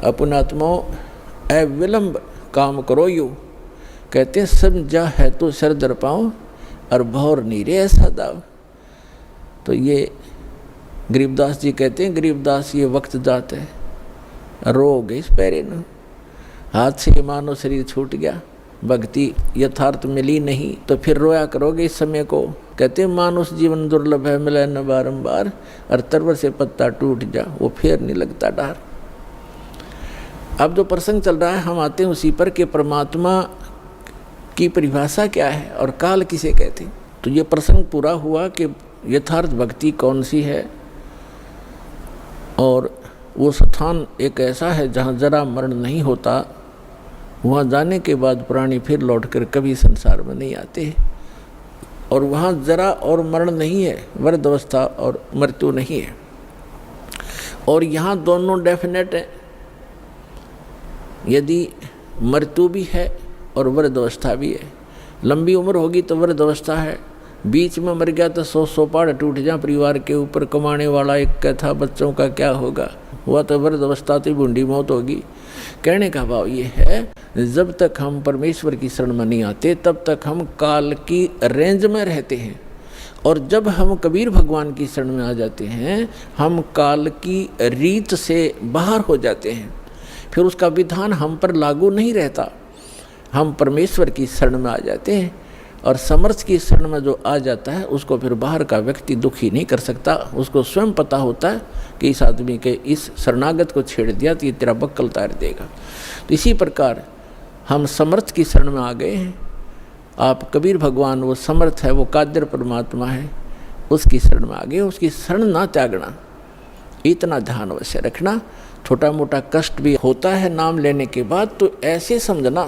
अपनात्माओं अविलंब काम करो यू, कहते हैं समझा है तो सर दर पाओ और भौर नीरे ऐसा दाव। तो ये गरीबदास जी कहते हैं, गरीबदास ये वक्त जात है, रोग इस पैरे न, हाथ से मानो शरीर छूट गया, भक्ति यथार्थ मिली नहीं तो फिर रोया करोगे इस समय को। कहते हैं मानुष जीवन दुर्लभ है, मिले न बारंबार, और तरवर से पत्ता टूट जा वो फिर नहीं लगता डार। अब जो प्रसंग चल रहा है हम आते हैं उसी पर कि परमात्मा की परिभाषा क्या है और काल किसे कहते हैं। तो ये प्रसंग पूरा हुआ कि यथार्थ भक्ति कौन सी है, और वो स्थान एक ऐसा है जहाँ जरा मरण नहीं होता, वहाँ जाने के बाद प्राणी फिर लौटकर कभी संसार में नहीं आते, और वहाँ जरा और मरण नहीं है, वृद्ध अवस्था और मृत्यु नहीं है, और यहाँ दोनों डेफिनेट है। यदि मृत्यु भी है और वृद्ध अवस्था भी है, लंबी उम्र होगी तो वृद्ध अवस्था है, बीच में मर गया तो 100 पहाड़ टूट जा, परिवार के ऊपर कमाने वाला एक था, बच्चों का क्या होगा, हुआ तो वृद्ध अवस्था तो बूढ़ी मौत होगी। कहने का भाव ये है, जब तक हम परमेश्वर की शरण में नहीं आते तब तक हम काल की रेंज में रहते हैं, और जब हम कबीर भगवान की शरण में आ जाते हैं हम काल की रीत से बाहर हो जाते हैं, फिर उसका विधान हम पर लागू नहीं रहता, हम परमेश्वर की शरण में आ जाते हैं। और समर्थ की शरण में जो आ जाता है उसको फिर बाहर का व्यक्ति दुखी नहीं कर सकता, उसको स्वयं पता होता है कि इस आदमी के इस शरणागत को छेड़ दिया तो ये तेरा बक्कल तार देगा। तो इसी प्रकार हम समर्थ की शरण में आ गए हैं। आप कबीर भगवान वो समर्थ है, वो कादिर परमात्मा है, उसकी शरण में आ गए, उसकी शरण ना त्यागना, इतना ध्यान अवश्य रखना। छोटा मोटा कष्ट भी होता है नाम लेने के बाद, तो ऐसे समझना